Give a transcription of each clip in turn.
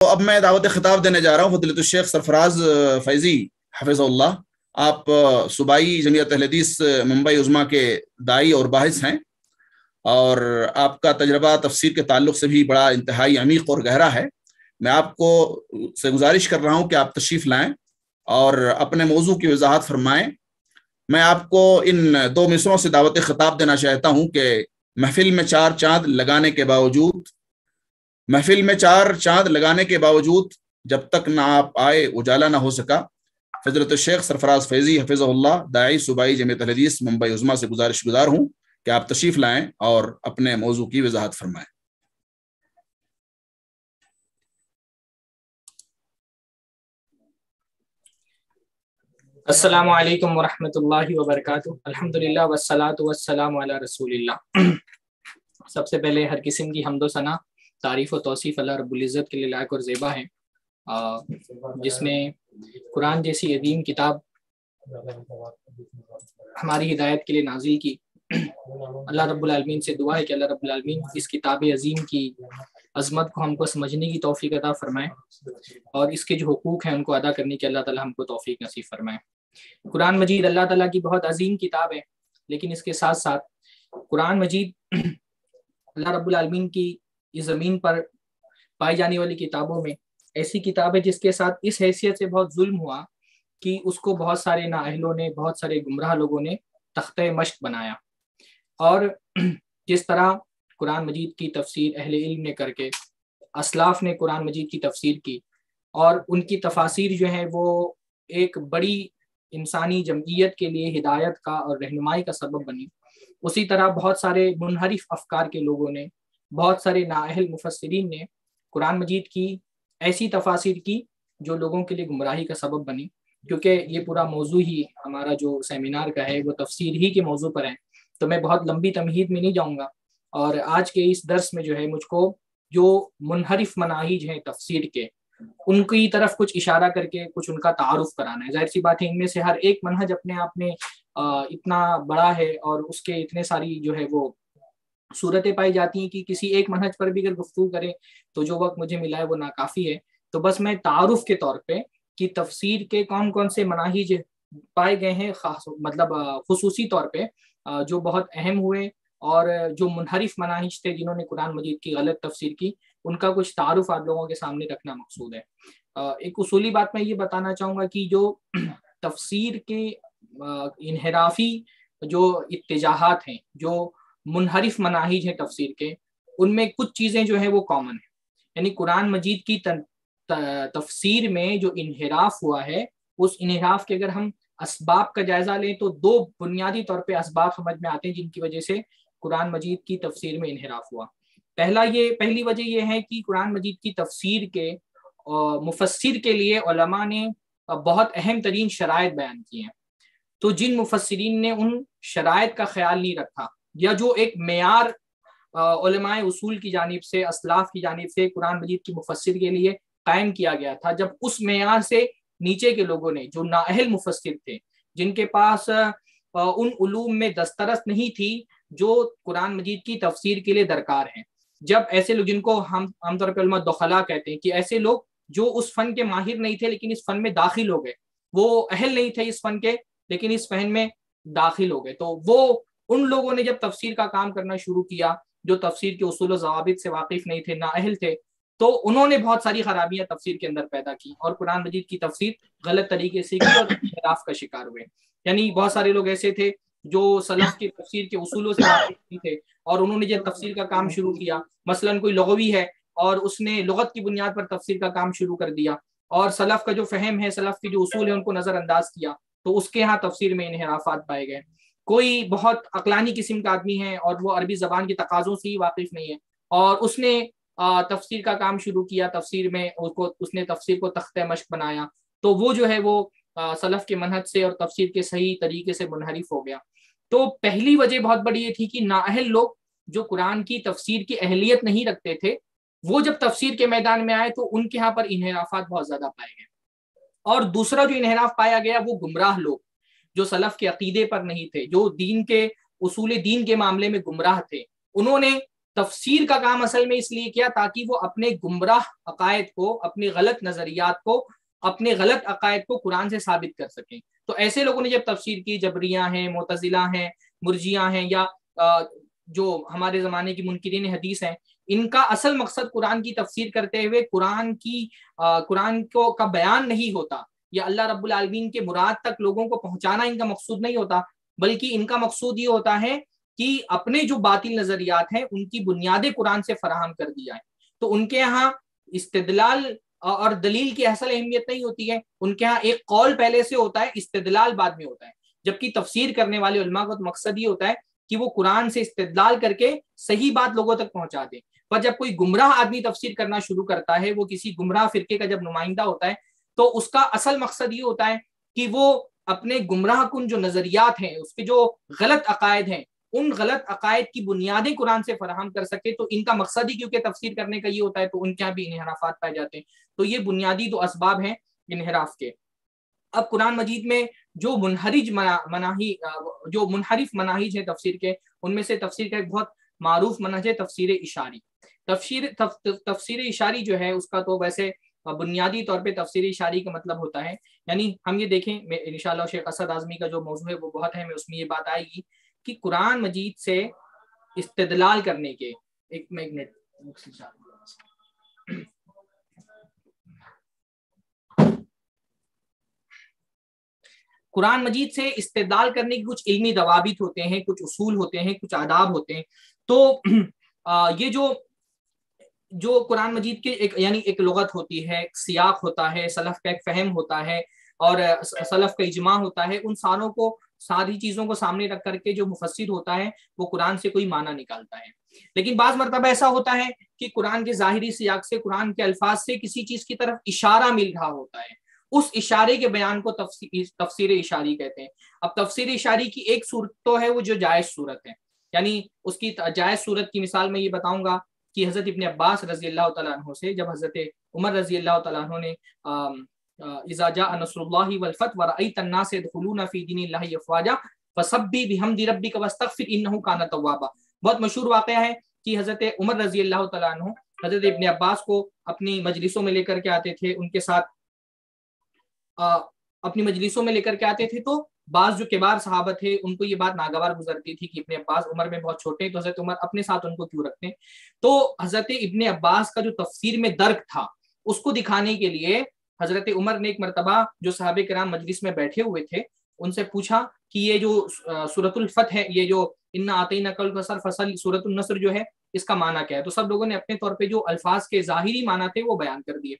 اب میں دعوت خطاب دینے جا رہا ہوں فضیلۃ الشیخ سرفراز فیضی حفظ اللہ. آپ صوبائی جمعیت اہل حدیث ممبئی عظمیٰ کے داعی اور باحث ہیں، اور آپ کا تجربہ تفسیر کے تعلق سے بھی بڑا انتہائی عمیق اور گہرا ہے. میں آپ کو سے گزارش کر رہا ہوں کہ آپ تشریف لائیں اور اپنے موضوع کی وضاحت فرمائیں. میں آپ کو ان 2 مصروں سے دعوت خطاب دینا چاہتا ہوں کہ محفل میں 4 چاند لگانے کے باوجود جب تک نہ آپ آئے اجالا نہ ہو سکا. فضیلۃ الشیخ سرفراز فیضی حفظ اللہ داعی صوبائی جمعیت اہل حدیث ممبئی عظمیٰ سے گزارش گزار ہوں کہ آپ تشریف لائیں اور اپنے موضوع کی وضاحت فرمائیں. السلام علیکم ورحمۃ اللہ وبرکاتہ. الحمدللہ والصلاۃ والسلام علی رسول اللہ. سب سے پہلے ہر قسم کی حمد و ثنا، تعریف و توصیف اللہ رب العزت کے لیے لائق اور زیبا ہے، جس نے قرآن جیسی عظیم کتاب ہماری ہدایت کے لیے نازل کی. اللہ رب العالمین سے دعا ہے کہ اللہ رب العالمین اس کتاب عظیم کی عظمت کو ہم کو سمجھنے کی توفیق عطا فرمائے، اور اس کے جو حقوق ہیں ان کو ادا کرنے کی اللہ تعالی ہم کو توفیق نصیب فرمائے. قرآن مجید اللہ تعالیٰ کی بہت عظیم کتاب ہے، لیکن اس کے ساتھ ساتھ قرآن مجید اللہ رب العالمین کی اس زمین پر پائی جانے والی کتابوں میں ایسی کتاب ہے جس کے ساتھ اس حیثیت سے بہت ظلم ہوا کہ اس کو بہت سارے نااہلوں نے، بہت سارے گمراہ لوگوں نے تختہ مشق بنایا. اور جس طرح قرآن مجید کی تفسیر اہل علم نے کر کے، اسلاف نے قرآن مجید کی تفسیر کی، اور ان کی تفاسیر جو ہیں وہ ایک بڑی انسانی جمعیت کے لیے ہدایت کا اور رہنمائی کا سبب بنی، اسی طرح بہت سارے منحرف افکار کے لوگوں نے، بہت سارے نااہل مفسرین نے قرآن مجید کی ایسی تفاسیر کی جو لوگوں کے لیے گمراہی کا سبب بنی. کیونکہ یہ پورا موضوع ہی ہمارا جو سیمینار کا ہے وہ تفسیر ہی کے موضوع پر ہے، تو میں بہت لمبی تمہید میں نہیں جاؤں گا. اور آج کے اس درس میں جو ہے مجھ کو جو منحرف مناہج ہیں تفسیر کے، ان کی طرف کچھ اشارہ کر کے کچھ ان کا تعارف کرانا ہے. ظاہر سی بات ہے ان میں سے ہر ایک منہج اپنے آپ میں اتنا بڑا ہے اور اس کے اتنے ساری جو ہے وہ صورتیں پائی جاتی ہیں کہ کسی ایک منہج پر بھی اگر گفتگو کریں تو جو وقت مجھے ملا ہے وہ ناکافی ہے. تو بس میں تعارف کے طور پہ کہ تفسیر کے کون کون سے مناہج پائے گئے ہیں، خصوصی طور پہ جو بہت اہم ہوئے، اور جو منحرف مناہج تھے جنہوں نے قرآن مجید کی غلط تفسیر کی، ان کا کچھ تعارف آپ لوگوں کے سامنے رکھنا مقصود ہے. ایک اصولی بات میں یہ بتانا چاہوں گا کہ جو تفسیر کے انحرافی جو اتجاہات ہیں، جو منحرف مناہج ہیں تفسیر کے، ان میں کچھ چیزیں جو ہیں وہ کامن ہیں. یعنی قرآن مجید کی تفسیر میں جو انحراف ہوا ہے، اس انحراف کے اگر ہم اسباب کا جائزہ لیں تو 2 بنیادی طور پہ اسباب سمجھ میں آتے ہیں جن کی وجہ سے قرآن مجید کی تفسیر میں انحراف ہوا. پہلی وجہ یہ ہے کہ قرآن مجید کی تفسیر کے مفسر کے لیے علماء نے بہت اہم ترین شرائط بیان کی ہیں. تو جن مفسرین نے ان شرائط کا خیال نہیں رکھا، یا جو ایک معیار علماء اصول کی جانب سے، اسلاف کی جانب سے قرآن مجید کی مفسر کے لیے قائم کیا گیا تھا، جب اس معیار سے نیچے کے لوگوں نے، جو نااہل مفسر تھے، جن کے پاس ان علوم میں دسترس نہیں تھی جو قرآن مجید کی تفسیر کے لیے درکار ہیں، جب ایسے لوگ، جن کو ہم عام طور پر علماء دخلا کہتے ہیں، کہ ایسے لوگ جو اس فن کے ماہر نہیں تھے لیکن اس فن میں داخل ہو گئے، وہ اہل نہیں تھے اس فن کے لیکن اس فن میں داخل ہو گئے، تو وہ ان لوگوں نے جب تفسیر کا کام کرنا شروع کیا، جو تفسیر کے اصول و ضوابط سے واقف نہیں تھے، نااہل تھے، تو انہوں نے بہت ساری خرابیاں تفسیر کے اندر پیدا کی اور قرآن مجید کی تفسیر غلط طریقے سے کی اور انحراف کا شکار ہوئے. یعنی بہت سارے لوگ ایسے تھے جو سلف کی تفسیر کے اصولوں سے واقف نہیں تھے، اور انہوں نے جب تفسیر کا کام شروع کیا، مثلا کوئی لغوی ہے اور اس نے لغت کی بنیاد پر تفسیر کا کام شروع کر دیا، اور سلف کا جو فہم ہے، سلف کے جو اصول ہیں ان کو نظر انداز کیا، تو اس کے ہاں تفسیر میں انحرافات پائے گئے. کوئی بہت عقلانی قسم کا آدمی ہے اور وہ عربی زبان کے تقاضوں سے ہی واقف نہیں ہے، اور اس نے تفسیر کا کام شروع کیا، تفسیر میں اس نے تفسیر کو تختہ مشق بنایا، تو وہ جو ہے وہ سلف کے منہج سے اور تفسیر کے صحیح طریقے سے منحرف ہو گیا. تو پہلی وجہ بہت بڑی یہ تھی کہ نااہل لوگ جو قرآن کی تفسیر کی اہلیت نہیں رکھتے تھے، وہ جب تفسیر کے میدان میں آئے تو ان کے ہاں پر انحرافات بہت زیادہ پائے گئے. اور دوسرا جو انحراف پایا گیا وہ گمراہ لوگ، جو سلف کے عقیدے پر نہیں تھے، جو دین کے اصول دین کے معاملے میں گمراہ تھے، انہوں نے تفسیر کا کام اصل میں اس لیے کیا تاکہ وہ اپنے گمراہ عقائد کو، اپنے غلط نظریات کو، اپنے غلط عقائد کو قرآن سے ثابت کر سکیں. تو ایسے لوگوں نے جب تفسیر کی، جبریہ ہیں، معتزلہ ہیں، مرجیہ ہیں، یا جو ہمارے زمانے کی منکرین حدیث ہیں، ان کا اصل مقصد قرآن کی تفسیر کرتے ہوئے قرآن کا بیان نہیں ہوتا، یا اللہ رب العالمین کے مراد تک لوگوں کو پہنچانا ان کا مقصود نہیں ہوتا، بلکہ ان کا مقصود یہ ہوتا ہے کہ اپنے جو باطل نظریات ہیں ان کی بنیادیں قرآن سے فراہم کر دی جائیں. تو ان کے ہاں استدلال اور دلیل کی اصل اہمیت نہیں ہوتی ہے، ان کے ہاں ایک قول پہلے سے ہوتا ہے، استدلال بعد میں ہوتا ہے. جبکہ تفسیر کرنے والے علماء کا مقصد یہ ہوتا ہے کہ وہ قرآن سے استدلال کر کے صحیح بات لوگوں تک پہنچا دیں. پر جب کوئی گمراہ آدمی تفسیر کرنا شروع کرتا ہے، وہ کسی گمراہ فرقے کا جب نمائندہ ہوتا ہے، تو اس کا اصل مقصد یہ ہوتا ہے کہ وہ اپنے گمراہ کن جو نظریات ہیں، اس کے جو غلط عقائد ہیں، ان غلط عقائد کی بنیادیں قرآن سے فراہم کر سکے. تو ان کا مقصد ہی کیونکہ تفسیر کرنے کا یہ ہوتا ہے، تو ان کے یہاں بھی انحرافات پائے جاتے ہیں. تو یہ بنیادی دو اسباب ہیں انحراف کے. اب قرآن مجید میں جو منحرف مناہج ہیں تفسیر کے، ان میں سے تفسیر کا ایک بہت معروف منہج ہے تفسیر اشاری. تفسیر اشاری جو ہے اس کا تو ویسے بنیادی طور پہ تفسیر اشاری کا مطلب ہوتا ہے، یعنی ہم یہ دیکھیں، انشاءاللہ شیخ اسد اعظمی کا جو موضوع ہے وہ بہت ہے، میں اس میں یہ بات آئے گی کہ قرآن مجید سے استدلال کرنے کے ایک منٹ قرآن مجید سے استدلال کرنے کے کچھ علمی ضوابط ہوتے ہیں، کچھ اصول ہوتے ہیں، کچھ آداب ہوتے ہیں. تو یہ جو قرآن مجید کے ایک لغت ہوتی ہے، ایک سیاق ہوتا ہے، سلف کا ایک فہم ہوتا ہے، اور سلف کا اجماع ہوتا ہے. ان ساری چیزوں کو سامنے رکھ کر کے جو مفسر ہوتا ہے وہ قرآن سے کوئی معنی نکالتا ہے. لیکن بعض مرتبہ ایسا ہوتا ہے کہ قرآن کے ظاہری سیاق سے، قرآن کے الفاظ سے کسی چیز کی طرف اشارہ مل رہا ہوتا ہے، اس اشارے کے بیان کو تفسیر اشاری کہتے ہیں. اب تفسیر اشاری کی ایک صورت تو ہے وہ جو جائز صورت ہے، یعنی اس کی جائز صورت کی مثال میں یہ بتاؤں گا کہ حضرت ابن عباس رضی اللہ تعالیٰ عنہ سے جب حضرت عمر رضی اللہ تعالیٰ عنہ نے اذا جاء نصر اللہ والفتح ورأیت الناس يدخلون فی دین اللہ افواجا فسبح بحمد ربک واستغفر انہ کان توابا. بہت مشہور واقعہ ہے کہ حضرت عمر رضی اللہ تعالیٰ عنہ حضرت ابن عباس کو اپنی مجلسوں میں لے کر کے آتے تھے، ان کے ساتھ اپنی مجلسوں میں لے کر کے آتے تھے. تو بعض جو کبار صحابہ تھے ان کو یہ بات ناگوار گزرتی تھی کہ ابن عباس عمر میں بہت چھوٹے ہیں، تو حضرت عمر اپنے ساتھ ان کو کیوں رکھتے ہیں. تو حضرت ابن عباس کا جو تفسیر میں درک تھا اس کو دکھانے کے لیے حضرت عمر نے ایک مرتبہ جو صحابہ کرام مجلس میں بیٹھے ہوئے تھے ان سے پوچھا کہ یہ جو سورۃ الفتح ہے، یہ جو انا اعطیناک الکوثر فصل، سورۃ النصر جو ہے، اس کا معنی کیا ہے؟ تو سب لوگوں نے اپنے طور پہ جو الفاظ کے ظاہری معنی تھے وہ بیان کر دیے.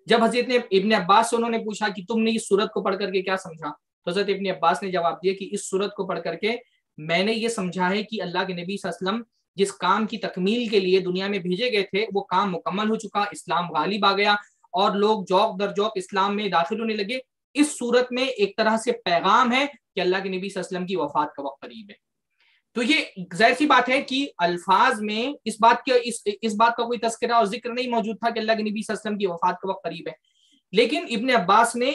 جب حضرت ابن عباس سے انہوں نے پوچھا کہ تم نے اس سورت کو پڑھ کر کے کیا سمجھا، تو حضرت ابن عباس نے جواب دیا کہ اس سورت کو پڑھ کر کے میں نے یہ سمجھا ہے کہ اللہ کے نبی صلی اللہ علیہ وسلم جس کام کی تکمیل کے لیے دنیا میں بھیجے گئے تھے وہ کام مکمل ہو چکا، اسلام غالب آ گیا اور لوگ جوق در جوق اسلام میں داخل ہونے لگے. اس صورت میں ایک طرح سے پیغام ہے کہ اللہ کے نبی صلی اللہ علیہ وسلم کی وفات کا وقت قریب ہے. تو یہ ظاہر سی بات ہے کہ الفاظ میں اس بات کا کوئی تذکرہ اور ذکر نہیں موجود تھا کہ اللہ کے نبی صلی اللہ علیہ وسلم کی وفات کا وقت قریب ہے. لیکن ابن عباس نے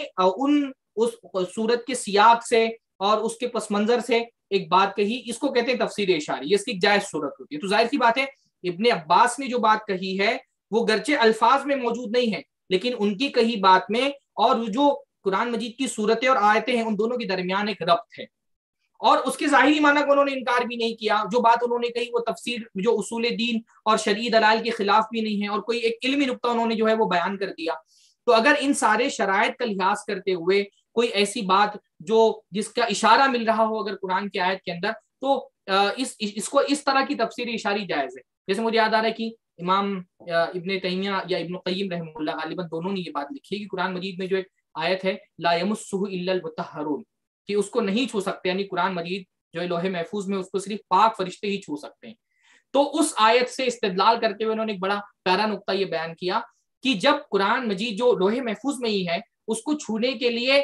اس صورت کے سیاق سے اور اس کے پس منظر سے ایک بات کہی، اس کو کہتے ہیں تفسیر اشاری، اس کی ایک جائز صورت ہوتی ہے. تو ظاہر سی بات ہے ابن عباس نے جو بات کہی ہے وہ گرچہ الفاظ میں موجود نہیں ہے، لیکن ان کی کہی بات میں اور جو قرآن مجید کی صورتیں اور آیتیں ہیں ان دونوں کے درمیان ایک ربط ہے، اور اس کے ظاہری معنی کو انہوں نے انکار بھی نہیں کیا. جو بات انہوں نے کہی وہ تفسیر جو اصول دین اور شرعی دلائل کے خلاف بھی نہیں ہے، اور کوئی ایک علمی نقطہ انہوں نے جو ہے وہ بیان کر دیا. تو اگر ان سارے شرائط کا لحاظ کرتے ہوئے کوئی ایسی بات جس کا اشارہ مل رہا ہو اگر قرآن کی آیت کے اندر، تو اس کو اس طرح کی تفسیر اشاری جائز ہے. جیسے مجھے یاد آ رہا ہے کہ امام ابن تیمیہ یا ابن قیم رحمہ اللہ غالباً دونوں نے یہ بات لکھی ہے کہ قرآن مجید میں جو ایک آیت ہے لا یمسہ الا المطہرون، کہ اس کو نہیں چھو سکتے، یعنی قرآن مجید جو ہے لوح محفوظ میں اس کو صرف پاک فرشتے ہی چھو سکتے ہیں. تو اس آیت سے استدلال کرتے ہوئے انہوں نے ایک بڑا پیارا نقطہ یہ بیان کیا کہ جب قرآن مجید جو لوح محفوظ میں ہی ہے اس کو چھونے کے لیے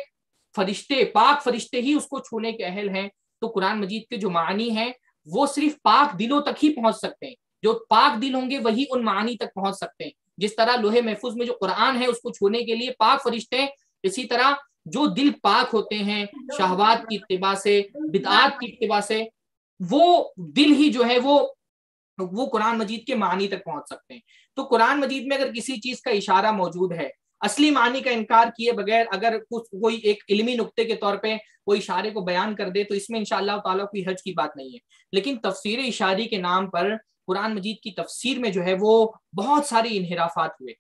فرشتے، پاک فرشتے ہی اس کو چھونے کے اہل ہیں، تو قرآن مجید کے جو معنی ہیں وہ صرف پاک دلوں تک ہی پہنچ سکتے ہیں. جو پاک دل ہوں گے وہی ان معانی تک پہنچ سکتے ہیں. جس طرح لوح محفوظ میں جو قرآن ہے اس کو چھونے کے لیے پاک فرشتے ہیں، اسی طرح جو دل پاک ہوتے ہیں شہوات کی اتباع سے، بدعات کی اتباع سے، وہ دل ہی جو ہے وہ وہ قرآن مجید کے معنی تک پہنچ سکتے ہیں. تو قرآن مجید میں اگر کسی چیز کا اشارہ موجود ہے، اصلی معنی کا انکار کیے بغیر اگر کوئی ایک علمی نقطے کے طور پہ وہ اشارے کو بیان کر دے تو اس میں انشاءاللہ تعالیٰ کوئی حرج کی بات نہیں ہے. لیکن تفسیر اشاری کے نام پر قرآن مجید کی تفسیر میں جو ہے وہ بہت ساری انحرافات ہوئے.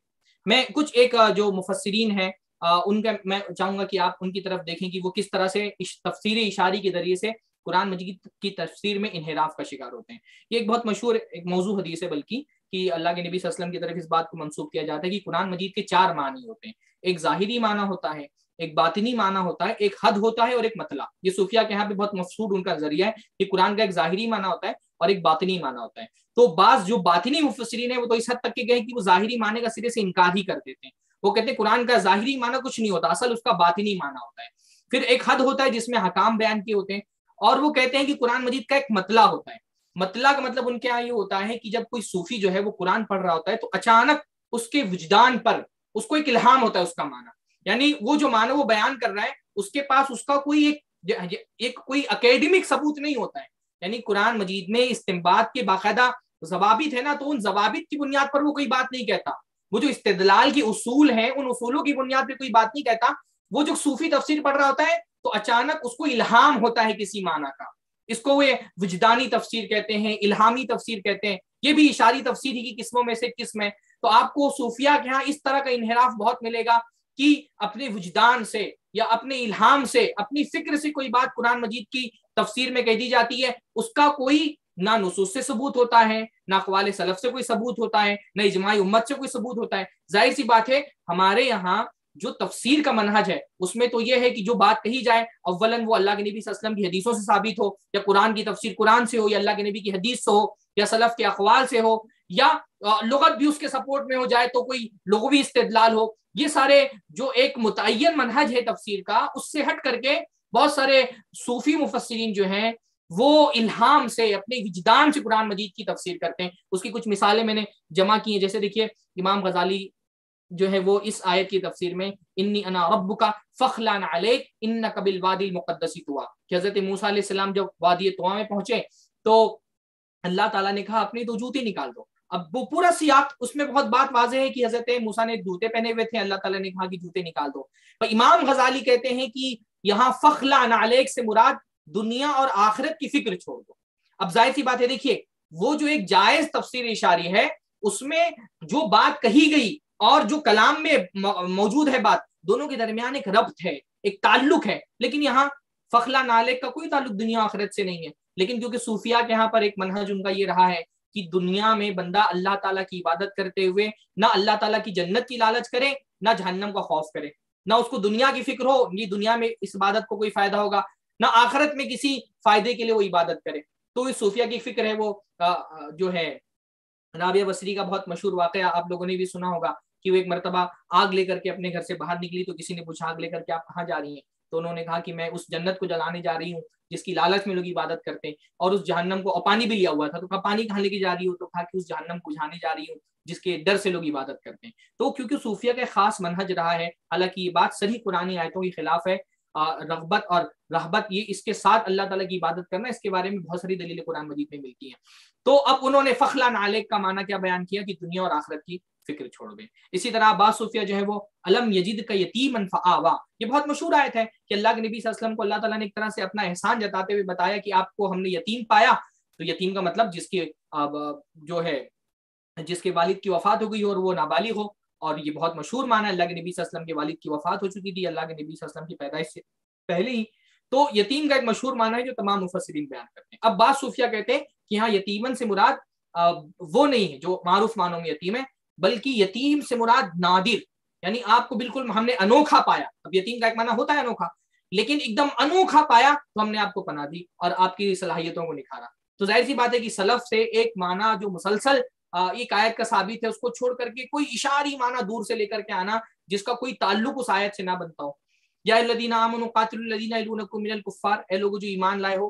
میں کچھ ایک جو مفسرین ہیں ان کا میں چاہوں گا کہ آپ ان کی طرف دیکھیں کہ وہ کس طرح سے تفسیر اشاری کے ذریعے سے قرآن مجید کی تفسیر میں انحراف کا شکار ہوتے ہیں. یہ ایک بہت مشہور ایک موضوع حدیث ہے بلکہ کہ اللہ کے نبی صلی اللہ علیہ وسلم کی طرف اس بات کو منسوب کیا جاتا ہے کہ قرآن مجید کے 4 معنی ہوتے ہیں. ایک ظاہری معنی ہوتا ہے، ایک باطنی معنی ہوتا ہے، ایک حد ہوتا ہے اور ایک مطلع. یہ صوفیہ کے یہاں پہ بہت مقصود ان کا ذریعہ ہے کہ قرآن کا ایک ظاہری معنی ہوتا ہے اور ایک باطنی معنی ہوتا ہے. تو بعض جو باطنی مفسرین ہیں وہ تو اس حد تک کہ گئے کہ وہ ظاہری معنی کا سرے سے انکار ہی کر دیتے ہیں. وہ کہتے ہیں قرآن کا ظاہری معنی کچھ نہیں ہوتا، اصل اس کا باطنی معنی ہوتا ہے. پھر ایک حد ہوتا ہے جس میں حکام بیان کیے ہوتے ہیں، اور وہ کہتے ہیں کہ قرآن مجید کا ایک مطلع ہوتا ہے. مطلع کا مطلب ان کے یہاں یہ ہوتا ہے کہ جب کوئی صوفی جو ہے وہ قرآن پڑھ رہا ہوتا ہے تو اچانک اس کے وجدان پر اس کو ایک الہام ہوتا ہے اس کا معنی، یعنی وہ جو معنی وہ بیان کر رہا ہے اس کے پاس اس کا کوئی ایک کوئی اکیڈمک ثبوت نہیں ہوتا ہے. یعنی قرآن مجید میں استنباط کے باقاعدہ ضوابط ہے نا، تو ان ضوابط کی بنیاد پر وہ کوئی بات نہیں کہتا. وہ جو استدلال کے اصول ہیں ان اصولوں کی بنیاد پہ کوئی بات نہیں کہتا. وہ جو صوفی تفسیر پڑھ رہا ہوتا ہے تو اچانک اس کو الہام ہوتا ہے کسی معنی کا. اس کو وہ وجدانی تفسیر کہتے ہیں، الہامی تفسیر کہتے ہیں. یہ بھی اشاری تفسیر ہی کی قسموں میں سے قسم ہے. تو آپ کو صوفیہ کے ہاں اس طرح کا انحراف بہت ملے گا کہ اپنے وجدان سے یا اپنے الہام سے اپنی فکر سے کوئی بات قرآن مجید کی تفسیر میں کہہ دی جاتی ہے، اس کا کوئی نہ نصوص سے ثبوت ہوتا ہے، نہ اقوال سلف سے کوئی ثبوت ہوتا ہے، نہ اجماع امت سے کوئی ثبوت ہوتا ہے. ظاہر سی بات ہے ہمارے یہاں جو تفسیر کا منہج ہے اس میں تو یہ ہے کہ جو بات کہی جائے اولاً وہ اللہ کے نبی صلی اللہ علیہ وسلم کی حدیثوں سے ثابت ہو، یا قرآن کی تفسیر قرآن سے ہو، یا اللہ کے نبی کی حدیث سے ہو، یا سلف کے اقوال سے ہو، یا لغت بھی اس کے سپورٹ میں ہو جائے تو کوئی لغوی استدلال ہو. یہ سارے جو ایک متعین منہج ہے تفسیر کا اس سے ہٹ کر کے بہت سارے صوفی مفسرین جو ہیں وہ الہام سے اپنے وجدان سے قرآن مجید کی تفسیر کرتے ہیں. اس کی کچھ مثالیں میں نے جمع کی ہیں. جیسے دیکھیے امام غزالی جو ہے وہ اس آیت کی تفسیر میں انی انا ربک فخلع علیک انک بالوادی المقدس طویٰ، کہ حضرت موسیٰ علیہ السلام جب وادی طویٰ میں پہنچے تو اللہ تعالیٰ نے کہا اپنی تو جوتی نکال دو. اب وہ پورا سیاق اس میں بہت بات واضح ہے کہ حضرت موسیٰ نے جوتے پہنے ہوئے تھے، اللہ تعالیٰ نے کہا کہ جوتے نکال دو. پر امام غزالی کہتے ہیں کہ یہاں فخلع علیک سے مراد دنیا اور آخرت کی فکر چھوڑ دو. اب ظاہر سی بات ہے دیکھیے وہ جو ایک جائز تفسیر اشاری ہے اس میں جو بات کہی گئی اور جو کلام میں موجود ہے بات، دونوں کے درمیان ایک ربط ہے، ایک تعلق ہے. لیکن یہاں فخلع علیک کا کوئی تعلق دنیا آخرت سے نہیں ہے. لیکن کیونکہ صوفیہ کے یہاں پر ایک منہج ان کا یہ رہا ہے کہ دنیا میں بندہ اللہ تعالیٰ کی عبادت کرتے ہوئے نہ اللہ تعالیٰ کی جنت کی لالچ کرے نہ جہنم کا خوف کرے، نہ اس کو دنیا کی فکر ہو یہ دنیا میں اس عبادت کو کوئی فائدہ ہوگا، نہ آخرت میں کسی فائدے کے لیے وہ عبادت کرے. تو اس صوفیہ کی فکر ہے وہ جو ہے رابعہ بصری کا بہت مشہور واقعہ آپ لوگوں نے بھی سنا ہوگا کہ وہ ایک مرتبہ آگ لے کر کے اپنے گھر سے باہر نکلی تو کسی نے پوچھا آگ لے کر کے آپ کہاں جا رہی ہیں؟ تو انہوں نے کہا کہ میں اس جنت کو جلانے جا رہی ہوں جس کی لالچ میں لوگ عبادت کرتے ہیں، اور اس جہنم کو، اور پانی بھی لیا ہوا تھا تو کہا پانی کہاں لے کے جا رہی ہوں؟ تو کہا کہ اس جہنم کو جھانے جا رہی ہوں جس کے ڈر سے لوگ عبادت کرتے ہیں. تو کیونکہ صوفیہ کا خاص منہج رہا ہے، حالانکہ یہ بات صحیح قرآنی آیتوں کے خلاف ہے، رغبت اور رہبت یہ اس کے ساتھ اللہ تعالیٰ کی عبادت کرنا، اس کے بارے میں بہت ساری دلیلیں قرآن مجید میں ملتی ہیں. تو اب انہوں نے فخلع علیک کا معنی کیا بیان کیا کہ دنیا اور آخرت کی فکر چھوڑ دیں. اسی طرح بعض صوفیہ جو ہے وہ الم یجد کا یتیما فآوا، یہ بہت مشہور آیت ہے کہ اللہ کے نبی صلی اللہ علیہ وسلم کو اللہ تعالیٰ نے ایک طرح سے اپنا احسان جتاتے ہوئے بتایا کہ آپ کو ہم نے یتیم پایا. تو یتیم کا مطلب جس کی جو ہے جس کے والد کی وفات ہو گئی اور وہ نابالغ ہو، اور یہ بہت مشہور معنی ہے اللہ کے نبی صلی اللہ علیہ وسلم کے والد کی وفات ہو چکی تھی اللہ کے نبی صلی اللہ علیہ وسلم کی پیدائش سے پہلے ہی. تو یتیم کا ایک مشہور معنی ہے جو تمام مفسرین بیان کرتے ہیں. اب بعض صوفیہ کہتے ہیں کہ ہاں یتیمن سے مراد وہ نہیں ہے جو معروف معنوں میں یتیم ہے، بلکہ یتیم سے مراد نادر، یعنی آپ کو بالکل ہم نے انوکھا پایا. اب یتیم کا ایک معنی ہوتا ہے انوکھا، لیکن ایک دم انوکھا پایا تو ہم نے آپ کو پناہ دی اور آپ کی صلاحیتوں کو نکھارا. تو ظاہر سی بات ہے کہ سلف سے ایک معنی جو مسلسل ایک آیت کا ثابت ہے اس کو چھوڑ کر کے کوئی اشاری معنی دور سے لے کر کے آنا جس کا کوئی تعلق اس آیت سے نہ بنتا ہو. یا الذین آمنوا قاتلوا الذین یلونکم من الکفار، اے لوگوں جو ایمان لائے ہو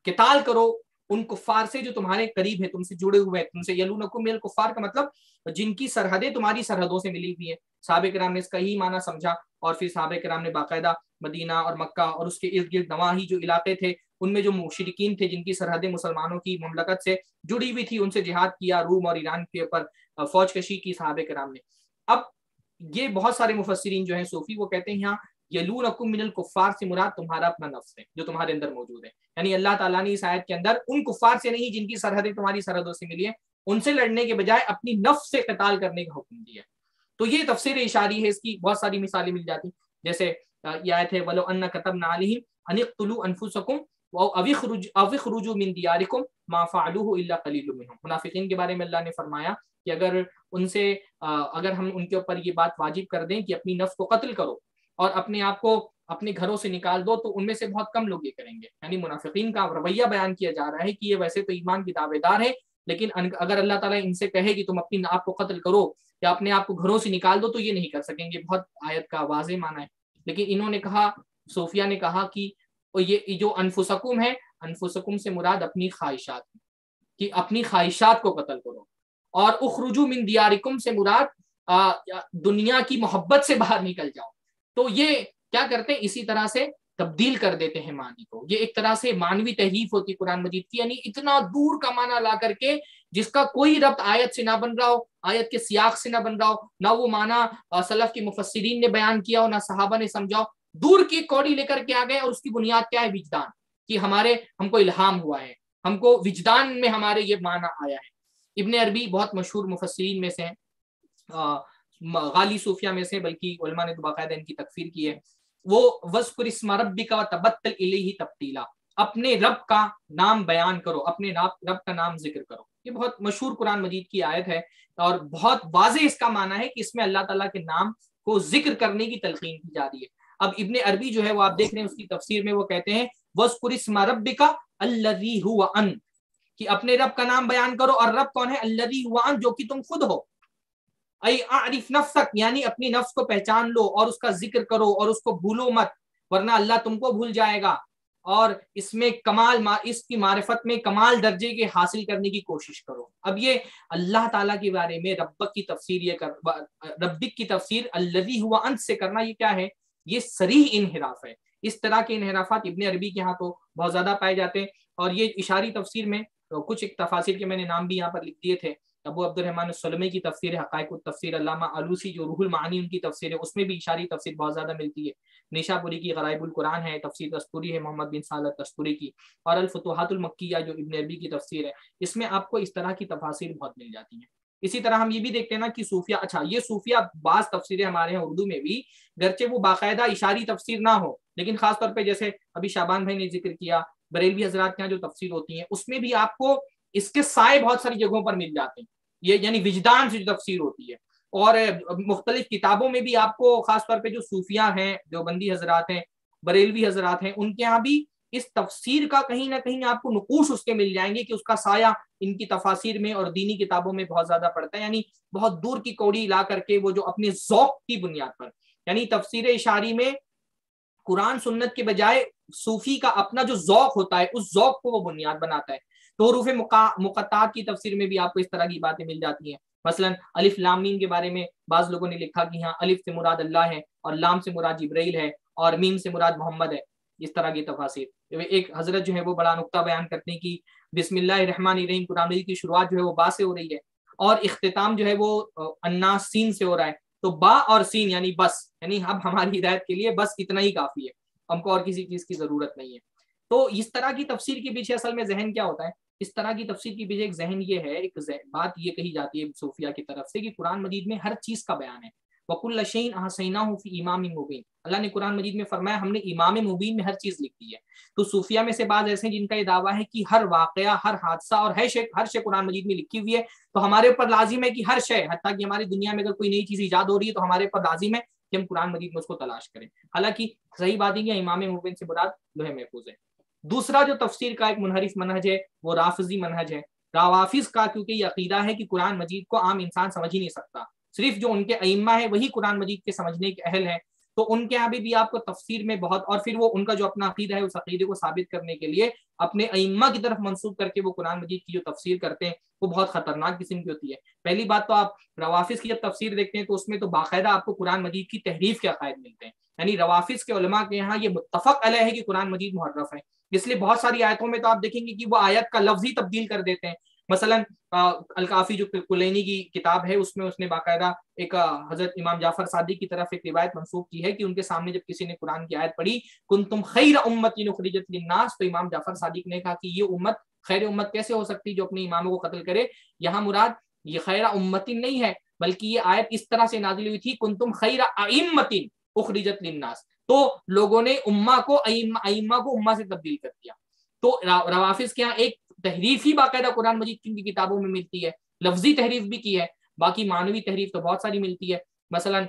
قتال کرو ان کفار سے جو تمہارے قریب ہے، تم سے جڑے ہوئے ہیں، تم سے. یلونکم من الکفار کا مطلب جن کی سرحدیں تمہاری سرحدوں سے ملی ہوئی ہیں. صحابہ کرام نے اس کا ہی معنی سمجھا اور پھر صحابہ کرام نے باقاعدہ مدینہ اور مکہ اور اس کے ارد گرد نواحی جو علاقے تھے ان میں جو مشرکین تھے جن کی سرحدیں مسلمانوں کی مملکت سے جڑی ہوئی تھی، ان سے جہاد کیا، روم اور ایران کے اوپر فوج کشی کی صحابہ کرام نے۔ اب یہ بہت سارے مفسرین جو ہیں صوفی وہ کہتے ہیں یہاں یلونکم من الکفار سے مراد تمہارا اپنا نفس ہے جو تمہارے اندر موجود ہے، یعنی اللہ تعالیٰ نے اس آیت کے اندر ان کفار سے نہیں جن کی سرحدیں تمہاری سرحدوں سے ملی ہیں، ان سے لڑنے کے بجائے اپنی نفس سے قتال کرنے کا حکم دیا۔ تو یہ تفسیر اشاری ہے، اس کی بہت ساری مثالیں مل جاتی، جیسے یہ آیت ہے وَلَوْ أَنَّ كَتَبْنَا عَلَيْهِمْ أَنِ اقْتُلُوا أَنفُسَكُمْ أَوْ اخْرُجُوا مِنْ دِيَارِكُمْ مَا فَعَلُوهُ إِلَّا قَلِيلٌ مِنْهُمْ۔ منافقین کے بارے میں اللہ نے فرمایا کہ اگر ہم ان کے اوپر یہ بات واجب کر دیں کہ اپنی نفس کو قتل کرو اور اپنے آپ کو اپنے گھروں سے نکال دو، تو ان میں سے بہت کم لوگ یہ کریں گے۔ یعنی منافقین کا رویہ بیان کیا جا رہا ہے کہ یہ ویسے تو ایمان کی دعوے دار ہے، لیکن اگر اللہ تعالیٰ ان سے کہے کہ تم اپنے آپ کو قتل کرو یا اپنے آپ کو گھروں سے نکال دو تو یہ نہیں کر سکیں گے۔ بہت آیت کا واضح معنی ہے، لیکن انہوں نے کہا، صوفیہ نے کہا کہ یہ جو انفسکم ہے، انفسکم سے مراد اپنی خواہشات، کہ اپنی خواہشات کو قتل کرو، اور اخرجوا من دیارکم سے مراد دنیا کی محبت سے باہر نکل جاؤ۔ تو یہ کیا کرتے ہیں، اسی طرح سے تبدیل کر دیتے ہیں معنی کو۔ یہ ایک طرح سے مانوی تحریف ہوتی قرآن مجید کی، یعنی اتنا دور کا معنی لا کر کے جس کا کوئی ربط آیت سے نہ بن رہا ہو، آیت کے سیاق سے نہ بن رہا ہو، نہ وہ معنی سلف کے مفسرین نے بیان کیا ہو، نہ صحابہ نے سمجھاؤ، دور کی کوڑی لے کر کے آ گئے۔ اور اس کی بنیاد کیا ہے؟ وجدان، کہ ہم کو الہام ہوا ہے، ہم کو وجدان میں ہمارے یہ معنی آیا ہے۔ ابن عربی بہت مشہور مفسرین میں سے ہیں، غالی صوفیہ میں سے، بلکہ علماء نے تو باقاعدہ ان کی تکفیر کی ہے۔ وہ وَاذْكُرِ اسْمَ رَبِّكَ وَتَبَتَّلْ إِلَيْهِ تَبْتِيلًا، اپنے رب کا نام بیان کرو، اپنے رب کا نام ذکر کرو۔ یہ بہت مشہور قرآن مجید کی آیت ہے اور بہت واضح اس کا معنی ہے کہ اس میں اللہ تعالیٰ کے نام کو ذکر کرنے کی تلقین کی جا رہی ہے۔ اب ابن عربی جو ہے وہ آپ دیکھ رہے ہیں اس کی تفسیر میں وہ کہتے ہیں وَاذْكُرِ اسْمَ رَبِّكَ الَّذِي هُوَ أَنْتَ، کہ اپنے رب کا نام بیان کرو، اور رب کون ہے؟ الَّذِي هُوَ أَنْتَ، جو کہ تم خود ہو۔ ای اعرف نفسک، یعنی اپنی نفس کو پہچان لو اور اس کا ذکر کرو اور اس کو بھولو مت، ورنہ اللہ تم کو بھول جائے گا۔ اور اس میں اس کی معرفت میں کمال درجے کے حاصل کرنے کی کوشش کرو۔ اب یہ اللہ تعالیٰ کے بارے میں ربک کی تفسیر، ربک کی تفسیر الذی ہوا انت سے کرنا، یہ کیا ہے؟ یہ صریح انحراف ہے۔ اس طرح کے انحرافات ابن عربی کے ہاں تو بہت زیادہ پائے جاتے ہیں، اور یہ اشاری تفسیر میں کچھ ایک تفاسیر کے میں نے نام بھی یہاں پر لکھ دیے تھے۔ ابو عبد الرحمن السلمی کی تفسیر ہے حقائق التفسیر، علامہ آلوسی جو روح المعانی ان کی تفسیر ہے، اس میں بھی اشاری تفسیر بہت زیادہ ملتی ہے۔ نیشاپوری کی غرائب القرآن ہے، تفسیر تستوری ہے محمد بن سالت تستوری کی، اور الفتوحات المکیہ جو ابن عربی کی تفسیر ہے، اس میں آپ کو اس طرح کی تفاسیر بہت مل جاتی ہیں۔ اسی طرح ہم یہ بھی دیکھتے ہیں نا کہ صوفیہ، اچھا یہ صوفیہ بعض تفسیریں ہمارے ہیں اردو میں بھی، گرچہ وہ باقاعدہ اشاری تفسیر نہ ہو، لیکن خاص طور پہ جیسے ابھی شعبان بھائی نے ذکر کیا بریلوی حضرات کے یہاں جو تفسیر ہوتی ہیں، اس میں بھی آپ کو اس کے سائے بہت ساری جگہوں پر مل جاتے ہیں۔ یہ یعنی وجدان سے جو تفسیر ہوتی ہے، اور مختلف کتابوں میں بھی آپ کو خاص طور پہ جو صوفیہ ہیں، جو بندی حضرات ہیں، بریلوی حضرات ہیں، ان کے یہاں بھی اس تفسیر کا کہیں نہ کہیں آپ کو نقوش اس کے مل جائیں گے کہ اس کا سایہ ان کی تفاسیر میں اور دینی کتابوں میں بہت زیادہ پڑتا ہے۔ یعنی بہت دور کی کوڑی لا کر کے وہ جو اپنے ذوق کی بنیاد پر، یعنی تفسیر اشاری میں قرآن سنت کے بجائے صوفی کا اپنا جو ذوق ہوتا ہے، اس ذوق کو وہ بنیاد بناتا ہے۔ تو حروف مقطعات کی تفسیر میں بھی آپ کو اس طرح کی باتیں مل جاتی ہیں۔ مثلا الف لام میم کے بارے میں بعض لوگوں نے لکھا کہ ہاں الف سے مراد اللہ ہے، اور لام سے مراد جبرائیل ہے، اور میم سے مراد محمد ہے۔ اس طرح کی تفاسیر۔ ایک حضرت جو ہے وہ بڑا نقطہ بیان کرتے ہیں کہ بسم اللہ الرحمن الرحیم قرآن مجید کی شروعات جو ہے وہ با سے ہو رہی ہے، اور اختتام جو ہے وہ الناس سین سے ہو رہا ہے۔ تو با اور سین یعنی بس، یعنی اب ہماری ہدایت کے لیے بس اتنا ہی کافی ہے، ہم کو اور کسی چیز کی ضرورت نہیں ہے۔ تو اس طرح کی تفسیر کے پیچھے اصل میں ذہن کیا ہوتا ہے؟ اس طرح کی تفسیر کے پیچھے ایک ذہن یہ ہے، ایک بات یہ کہی جاتی ہے صوفیہ کی طرف سے کہ قرآن مجید میں ہر چیز کا بیان ہے۔ وَكُلَّ شَيْءٍ أَحْصَيْنَاهُ فِي إِمَامٍ مُبِينٍ، اللہ نے قرآن مجید میں فرمایا ہم نے امام مبین میں ہر چیز لکھ دی ہے۔ تو صوفیہ میں سے بعض ایسے ہیں جن کا یہ دعویٰ ہے کہ ہر واقعہ، ہر حادثہ اور ہر شے قرآن مجید میں لکھی ہوئی ہے، تو ہمارے اوپر لازم ہے کہ ہر شے، حتیٰ کہ ہماری دنیا میں اگر کوئی نئی چیز ایجاد ہو رہی ہے تو ہمارے اوپر لازم ہے کہ ہم قرآن مجید میں اس کو تلاش کریں۔ حالانکہ صحیح بات ہے کہ امام مبین سے مراد لوح محفوظ ہے۔ دوسرا جو تفسیر کا ایک منحرف منہج ہے وہ رافضی منہج ہے۔ روافظ کا کیونکہ یہ عقیدہ ہے کہ قرآن مجید کو عام انسان سمجھ ہی نہیں سکتا، صرف جو ان کے ائمہ ہیں وہی قرآن مجید کے سمجھنے کے اہل ہیں۔ تو ان کے یہاں بھی آپ کو تفسیر میں بہت، اور پھر وہ ان کا جو اپنا عقیدہ ہے اس عقیدے کو ثابت کرنے کے لیے اپنے ائمہ کی طرف منسوب کر کے وہ قرآن مجید کی جو تفسیر کرتے ہیں وہ بہت خطرناک قسم کی ہوتی ہے۔ پہلی بات تو آپ روافظ کی جب تفسیر دیکھتے ہیں تو اس میں تو باقاعدہ آپ کو قرآن مجید کی تحریف کے عقائد ملتے ہیں، یعنی روافظ کے علماء کے یہاں یہ متفق علیہ ہے کہ قرآن مجید محرف ہے، اس لیے بہت ساری آیتوں میں تو آپ دیکھیں گے کہ وہ آیت کا لفظ ہی تبدیل کر دیتے ہیں۔ مثلا الکافی جو کلینی کی کتاب ہے اس میں اس نے باقاعدہ ایک حضرت امام جعفر صادق کی طرف ایک روایت منسوب کی ہے کہ ان کے سامنے جب کسی نے قرآن کی آیت پڑھی کنتم خیر امت اخرجت للناس، تو امام جعفر صادق نے کہا کہ یہ امت خیر امت کیسے ہو سکتی جو اپنے اماموں کو قتل کرے؟ یہاں مراد یہ خیر امتی نہیں ہے، بلکہ یہ آیت اس طرح سے نازل ہوئی تھی کنتم خیر ائمۃ اخرجت للناس، تو لوگوں نے امہ کو ائمہ کو امہ سے تبدیل کر دیا۔ تو روافظ کے یہاں ایک تحریف ہی باقاعدہ قرآن مجید کی کتابوں میں ملتی ہے، لفظی تحریف بھی کی ہے، باقی معنوی تحریف تو بہت ساری ملتی ہے۔ مثلا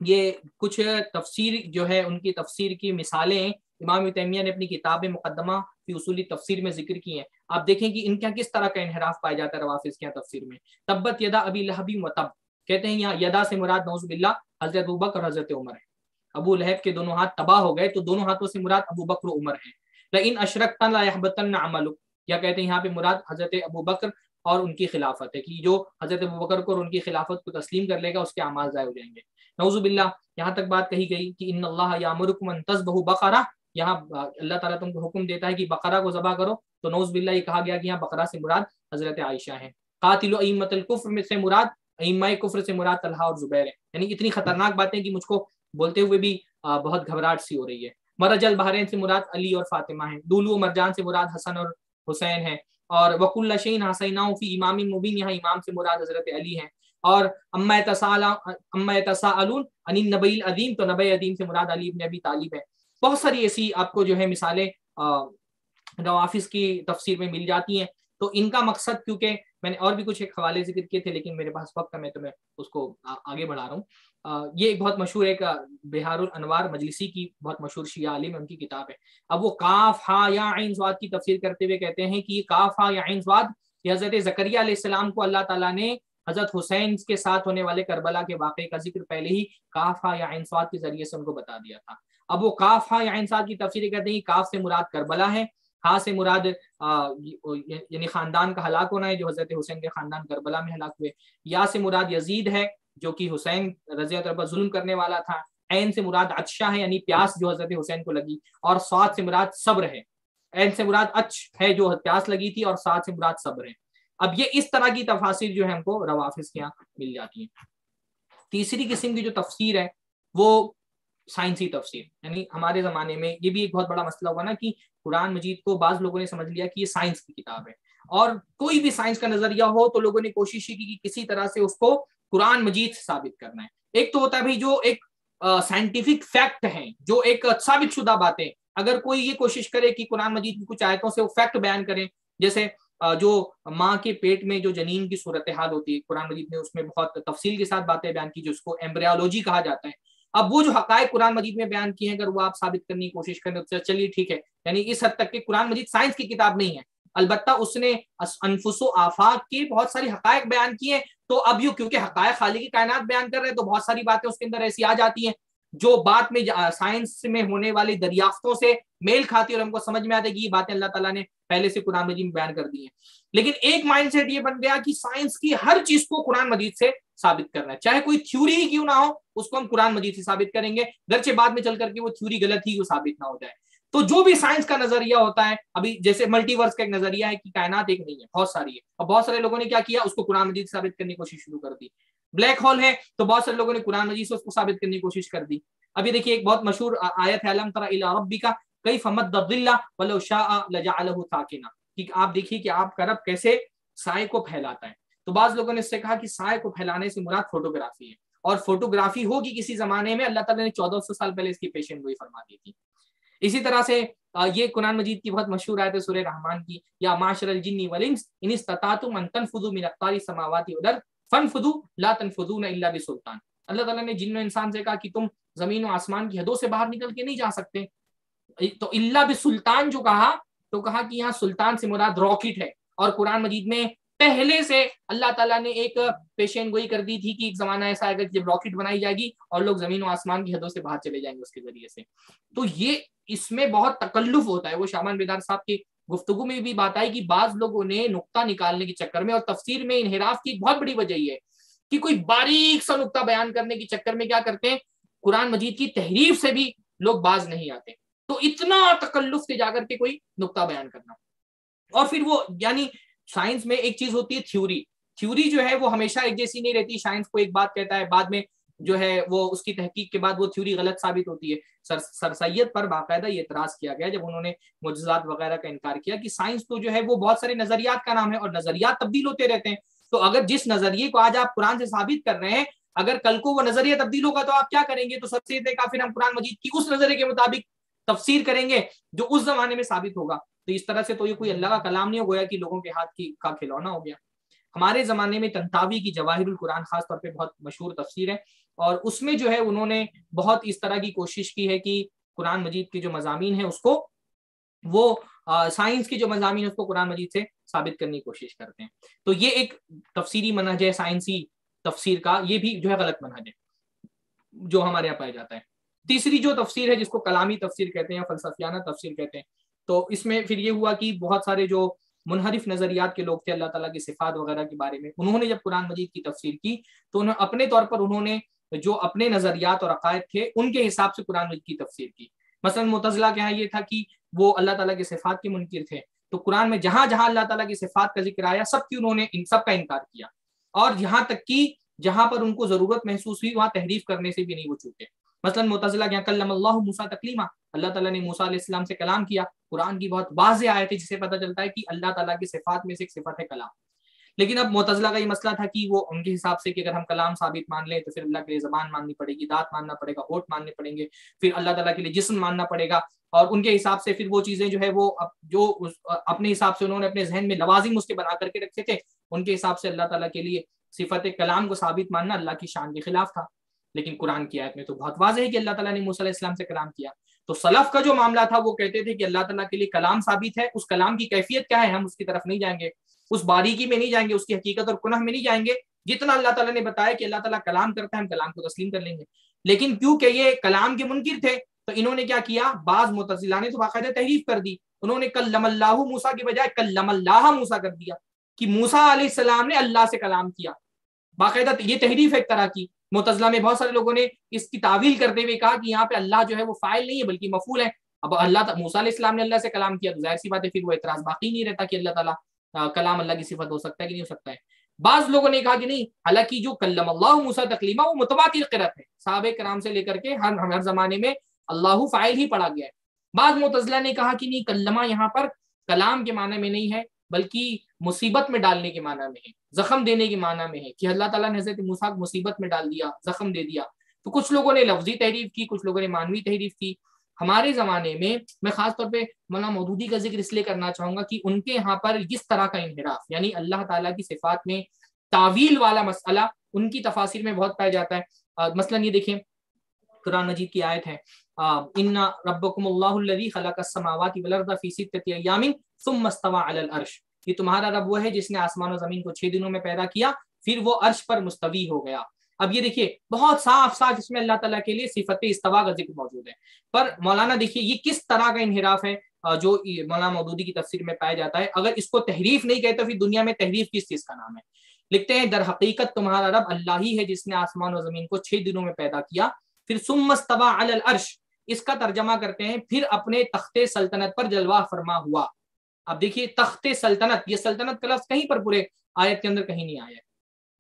یہ کچھ تفسیر جو ہے ان کی تفسیر کی مثالیں امام ابن تیمیہ نے اپنی کتاب مقدمہ فی اصول تفسیر میں ذکر کی ہیں، آپ دیکھیں کہ ان کا کس طرح کا انحراف پایا جاتا ہے روافظ کے تفسیر میں۔ تبت یدا ابی لہب و تب، کہتے ہیں یہاں یدا سے مراد نعوذ باللہ حضرت ابوبکر اور حضرت عمر ہے، ابو لہب کے دونوں ہاتھ تباہ ہو گئے تو دونوں ہاتھوں سے مراد ابوبکر و عمر ہے۔ لئن اشرکت لا یحبطن عملک، یا کہتے ہیں یہاں پہ مراد حضرت ابوبکر اور ان کی خلافت ہے کہ جو حضرت ابوبکر کو اور ان کی خلافت کو تسلیم کر لے گا اس کے اعمال ضائع ہو جائیں گے۔ نعوذ باللہ یہاں تک بات کہی گئی کہ ان اللہ یامرکم ان تذبحوا بقرہ، یہاں اللہ تعالیٰ تم کو حکم دیتا ہے کہ بقرہ کو ذبح کرو، تو نعوذ باللہ یہ کہا گیا کہ یہاں بقرہ سے مراد حضرت عائشہ ہیں۔ قاتل ائمۃ الکفر میں سے مراد ائمہ کفر سے مراد طلحہ اور زبیر ہے، یعنی اتنی خطرناک باتیں کہ مجھ کو بولتے ہوئے بھی بہت گھبراہٹ سی ہو رہی ہے۔ مرج البحرین سے مراد علی اور فاطمہ ہیں، دولو و مرجان سے مراد حسن اور حسین ہیں، اور وکل شیء حسیناہ فی امام مبین، یہاں امام سے مراد حضرت علی ہیں، اور اما یتساءلون عن النبی العظیم، تو نبی عظیم سے مراد علی ابن ابی طالب ہے۔ بہت ساری ایسی آپ کو جو ہے مثالیں روافظ کی تفسیر میں مل جاتی ہیں۔ تو ان کا مقصد، کیونکہ میں نے اور بھی کچھ ایک حوالے ذکر کیے تھے لیکن میرے پاس وقت ہے تو میں اس کو آگے بڑھا رہا ہوں۔ یہ ایک بہت مشہور ایک بہار الانوار مجلسی کی بہت مشہور شیعہ عالم ہے، ان کی کتاب ہے۔ اب وہ کاف ہا یا عین صاد کی تفسیر کرتے ہوئے کہتے ہیں کہ یہ کاف ہا یا عین صاد یہ حضرت زکریا علیہ السلام کو اللہ تعالیٰ نے حضرت حسین کے ساتھ ہونے والے کربلا کے واقعے کا ذکر پہلے ہی کاف ہا یا عین صاد کے ذریعے سے ان کو بتا دیا تھا۔ اب وہ کاف ہا یا عین صاد کی تفسیر کہتے ہیں کاف سے مراد کربلا ہے، ہاں سے مراد یعنی خاندان کا ہلاک ہونا ہے جو حضرت حسین کے خاندان کربلا میں ہلاک ہوئے، یا سے مراد یزید ہے جو کہ حسین رضی اللہ عنہ پر ظلم کرنے والا تھا، عین سے مراد عطشہ ہے یعنی پیاس جو حضرت حسین کو لگی، اور صاد سے مراد صبر ہے، عین سے مراد اچ ہے جو پیاس لگی تھی، اور صاد سے مراد صبر ہے۔ اب یہ اس طرح کی تفاسیر جو ہے ہم کو روافظ کے یہاں مل جاتی ہیں۔ تیسری قسم کی جو تفسیر ہے وہ سائنسی تفسیر، یعنی ہمارے زمانے میں یہ بھی ایک بہت بڑا مسئلہ ہوا نا کہ قرآن مجید کو بعض لوگوں نے سمجھ لیا کہ یہ سائنس کی کتاب ہے، اور کوئی بھی سائنس کا نظریہ ہو تو لوگوں نے کوشش کی کہ کسی طرح سے اس کو قرآن مجید سے ثابت کرنا ہے۔ ایک تو ہوتا ہے بھائی جو ایک سائنٹیفک فیکٹ ہیں، جو ایک ثابت شدہ باتیں، اگر کوئی یہ کوشش کرے کہ قرآن مجید کی کچھ آیتوں سے وہ فیکٹ بیان کریں، جیسے جو ماں کے پیٹ میں جو جنین کی صورتحال ہوتی ہے، قرآن مجید نے اس میں بہت تفصیل کے ساتھ باتیں بیان کی جو اس کو ایمبریولوجی کہا جاتا ہے۔ اب وہ جو حقائق قرآن مجید میں بیان کیے ہیں اگر وہ آپ ثابت کرنے کی کوشش کریں تو چلیے ٹھیک ہے، یعنی اس حد تک کہ قرآن مجید سائنس کی کتاب نہیں ہے، البتہ اس نے انفس و آفاق کے بہت ساری حقائق بیان کیے، تو اب یہ کیونکہ حقائق خالق کی کائنات بیان کر رہے ہیں تو بہت ساری باتیں اس کے اندر ایسی آ جاتی ہیں جو بات میں سائنس میں ہونے والی دریافتوں سے میل کھاتی اور ہم کو سمجھ میں آتا ہے کہ یہ باتیں اللہ تعالیٰ نے پہلے سے قرآن مجید میں بیان کر دی ہیں۔ لیکن ایک مائنڈ سیٹ یہ بن گیا کہ سائنس کی ہر چیز کو قرآن مجید سے ثابت کرنا ہے، چاہے کوئی تھیوری ہی کیوں نہ ہو اس کو ہم قرآن مجید سے ثابت کریں گے، گرچہ بعد میں چل کر کے وہ تھیوری غلط ہی وہ ثابت نہ ہو جائے۔ تو جو بھی سائنس کا نظریہ ہوتا ہے، ابھی جیسے ملٹی ورس کا ایک نظریہ ہے کہ کائنات ایک نہیں ہے، بہت ساری ہے، اور بہت سارے لوگوں نے کیا کیا اس کو قرآن مجید سے ثابت کرنے کی کوشش شروع کر دی۔ بلیک ہول ہے تو بہت سارے لوگوں نے قرآن مجید سے اس کو ثابت کرنے کی کوشش کر دی۔ ابھی دیکھیے ایک بہت مشہور آیت ہے الم تر الی ربک کیف مد الظل ولو شاء لجعلہ ساکنا، کہ آپ دیکھیے کہ آپ کا رب کیسے سائے کو پھیلاتا ہے۔ تو بعض لوگوں نے اس سے کہا کہ سائے کو پھیلانے سے مراد فوٹوگرافی ہے، اور فوٹوگرافی ہوگی کسی زمانے میں، اللہ تعالیٰ نے 1400 سال پہلے اس کی پیشن گوئی فرما دی تھی۔ اسی طرح سے یہ قرآن مجید کی بہت مشہور آیت ہے سورہ رحمان کی، یا معاشر الجن والانس ان استطعتم ان تنفذوا من اقطار السماوات والارض فانفذوا لا تنفذون الا بسلطان۔ اللہ تعالیٰ نے جن و انسان سے کہا کہ تم زمین و آسمان کی حدوں سے باہر نکل کے نہیں جا سکتے، تو الا بسلطان جو کہا تو کہا کہ یہاں سلطان سے مراد راکٹ ہے، اور قرآن مجید میں پہلے سے اللہ تعالیٰ نے ایک پیشین گوئی کر دی تھی کہ ایک زمانہ ایسا آئے گا جب راکٹ بنائی جائے گی اور لوگ زمین و آسمان کی حدوں سے باہر چلے جائیں گے اس کے ذریعے سے. تو یہ اس میں بہت تکلف ہوتا ہے. وہ شامان بیدار صاحب کی گفتگو میں بھی بات آئی کہ بعض لوگوں نے نقطہ نکالنے کے چکر میں اور تفسیر میں انحراف کی ایک بہت بڑی وجہ یہ ہے کہ کوئی باریک سا نقطہ بیان کرنے کے چکر میں کیا کرتے ہیں, قرآن مجید کی تحریف سے بھی لوگ باز نہیں آتے. تو اتنا تکلف سے جا کر کے کوئی نقطہ بیان کرنا. اور پھر وہ یعنی سائنس میں ایک چیز ہوتی ہے تھیوری جو ہے وہ ہمیشہ ایک جیسی نہیں رہتی. سائنس کو ایک بات کہتا ہے, بعد میں جو ہے وہ اس کی تحقیق کے بعد وہ تھیوری غلط ثابت ہوتی ہے. سر سید پر باقاعدہ یہ اعتراض کیا گیا جب انہوں نے معجزات وغیرہ کا انکار کیا کہ سائنس تو جو ہے وہ بہت سارے نظریات کا نام ہے اور نظریات تبدیل ہوتے رہتے ہیں. تو اگر جس نظریے کو آج آپ قرآن سے ثابت کر رہے ہیں, اگر کل کو وہ نظریہ تبدیل ہوگا تو آپ کیا کریں گے؟ تو سب سے پھر ہم قرآن مجید کی اس نظریے کے مطابق تفسیر کریں گے جو اس زمانے میں ثابت ہوگا. تو اس طرح سے تو یہ کوئی اللہ کا کلام نہیں ہو گیا کہ لوگوں کے ہاتھ کا کھلونا ہو گیا. ہمارے زمانے میں طنطاوی کی جواہر القرآن خاص طور پہ بہت مشہور تفسیر ہے, اور اس میں جو ہے انہوں نے بہت اس طرح کی کوشش کی ہے کہ قرآن مجید کے جو مضامین ہیں اس کو وہ سائنس کی جو مضامین ہے اس کو قرآن مجید سے ثابت کرنے کی کوشش کرتے ہیں. تو یہ ایک تفسیری منہج ہے سائنسی تفسیر کا, یہ بھی جو ہے غلط منہج ہے جو ہمارے یہاں پایا جاتا ہے. تیسری جو تفسیر ہے جس کو کلامی تفسیر کہتے ہیں یا فلسفیانہ تفسیر کہتے ہیں, تو اس میں پھر یہ ہوا کہ بہت سارے جو منحرف نظریات کے لوگ تھے اللہ تعالیٰ کی صفات وغیرہ کے بارے میں, انہوں نے جب قرآن مجید کی تفسیر کی تو انہوں اپنے طور پر انہوں نے جو اپنے نظریات اور عقائد تھے ان کے حساب سے قرآن مجید کی تفسیر کی. مثلا معتزلہ کے یہاں یہ تھا کہ وہ اللہ تعالیٰ کی صفات کے منکر تھے, تو قرآن میں جہاں جہاں اللہ تعالیٰ کی صفات کا ذکر آیا سب کی انہوں نے ان سب کا انکار کیا, اور یہاں تک کہ جہاں پر ان کو ضرورت محسوس ہوئی وہاں تحریف کرنے سے بھی نہیں وہ چوکے. مثلا معتزلہ کے یہاں کلم اللہ موسیٰ تکلیما, اللہ تعالیٰ نے موسیٰ علیہ السلام سے کلام کیا. قرآن کی بہت واضح آیت ہے جسے پتہ چلتا ہے کہ اللہ تعالیٰ کی صفات میں سے ایک صفت ہے کلام. لیکن اب معتزلہ کا یہ مسئلہ تھا کہ وہ ان کے حساب سے کہ اگر ہم کلام ثابت مان لیں تو پھر اللہ کے لیے زبان ماننی پڑے گی, دانت ماننا پڑے گا, ہونٹ ماننے پڑیں گے, پھر اللہ تعالیٰ کے لیے جسم ماننا پڑے گا. اور ان کے حساب سے پھر وہ چیزیں جو ہے وہ جو اپنے حساب سے انہوں نے اپنے ذہن میں لوازم اس کے بنا کر کے رکھے تھے, ان کے حساب سے اللہ تعالیٰ کے لیے صفت کلام کو ثابت ماننا اللہ کی شان کے خلاف تھا. لیکن قرآن کی آیت میں تو بہت واضح ہے کہ اللہ تعالیٰ نے موسیٰ علیہ السلام سے کلام کیا. تو سلف کا جو معاملہ تھا وہ کہتے تھے کہ اللہ تعالیٰ کے لیے کلام ثابت ہے, اس کلام کی کیفیت کیا ہے ہم اس کی طرف نہیں جائیں گے, اس باریکی میں نہیں جائیں گے, اس کی حقیقت اور کنہ میں نہیں جائیں گے. جتنا اللہ تعالیٰ نے بتایا کہ اللہ تعالیٰ کلام کرتا ہے ہم کلام کو تسلیم کر لیں گے. لیکن کیونکہ یہ کلام کے منکر تھے تو انہوں نے کیا کیا, بعض معتزلہ نے تو باقاعدہ تحریف کر دی. انہوں نے کلم اللہ موسیٰ کی بجائے کلم اللہ موسیٰ کر دیا کہ موسیٰ علیہ السلام نے اللہ سے کلام کیا. باقاعدہ یہ تحریف ایک طرح کی. معتزلہ میں بہت سارے لوگوں نے اس کی تعویل کرتے ہوئے کہا کہ یہاں پہ اللہ جو ہے وہ فاعل نہیں ہے بلکہ مفعول ہے. اب اللہ موسیٰ علیہ السلام نے اللہ سے کلام کیا تو ظاہر سی بات ہے پھر وہ اعتراض باقی نہیں رہتا کہ اللہ تعالیٰ کلام اللہ کی صفت ہو سکتا ہے کہ نہیں ہو سکتا ہے. بعض لوگوں نے کہا کہ نہیں, حالانکہ جو کلم اللہ موسیٰ تکلیما وہ متواتر قرأت ہے, صحابہ کرام سے لے کر کے ہر زمانے میں اللہ فاعل ہی پڑھا گیا ہے. بعض معتزلہ نے کہا کہ نہیں, کلمہ یہاں پر کلام کے معنی میں نہیں ہے بلکہ مصیبت میں ڈالنے کے معنی میں ہے, زخم دینے کے معنی میں ہے کہ اللہ تعالیٰ نے حضرت موسیٰ کو مصیبت میں ڈال دیا, زخم دے دیا. تو کچھ لوگوں نے لفظی تحریف کی, کچھ لوگوں نے معنوی تحریف کی. ہمارے زمانے میں خاص طور پہ مولانا مودودی کا ذکر اس لیے کرنا چاہوں گا کہ ان کے یہاں پر اس طرح کا انحراف یعنی اللہ تعالیٰ کی صفات میں تعویل والا مسئلہ ان کی تفاسیر میں بہت پایا جاتا ہے. مثلا یہ دیکھیں قرآن مجید کی آیت ہے ان ربکم اللہ الذی خلق السماوات والارض فی ستۃ ایام ثم استوى علی العرش, یہ تمہارا رب وہ ہے جس نے آسمان و زمین کو 6 دنوں میں پیدا کیا پھر وہ عرش پر مستوی ہو گیا. اب یہ دیکھیے بہت صاف اس میں اللہ تعالیٰ کے لیے صفت استوا کا ذکر موجود ہے. پر مولانا دیکھیے یہ کس طرح کا انحراف ہے جو مولانا مودودی کی تفسیر میں پایا جاتا ہے. اگر اس کو تحریف نہیں کہتے پھر دنیا میں تحریف کس چیز کا نام ہے؟ لکھتے ہیں در حقیقت تمہارا رب اللہ ہی ہے جس نے آسمان و زمین کو 6 دنوں میں پیدا کیا پھر ثم استوى علی العرش, اس کا ترجمہ کرتے ہیں پھر اپنے تخت سلطنت پر جلوہ فرما ہوا. اب دیکھیے تخت سلطنت, یہ سلطنت کا لفظ کہیں پر پورے آیت کے اندر کہیں نہیں آیا ہے,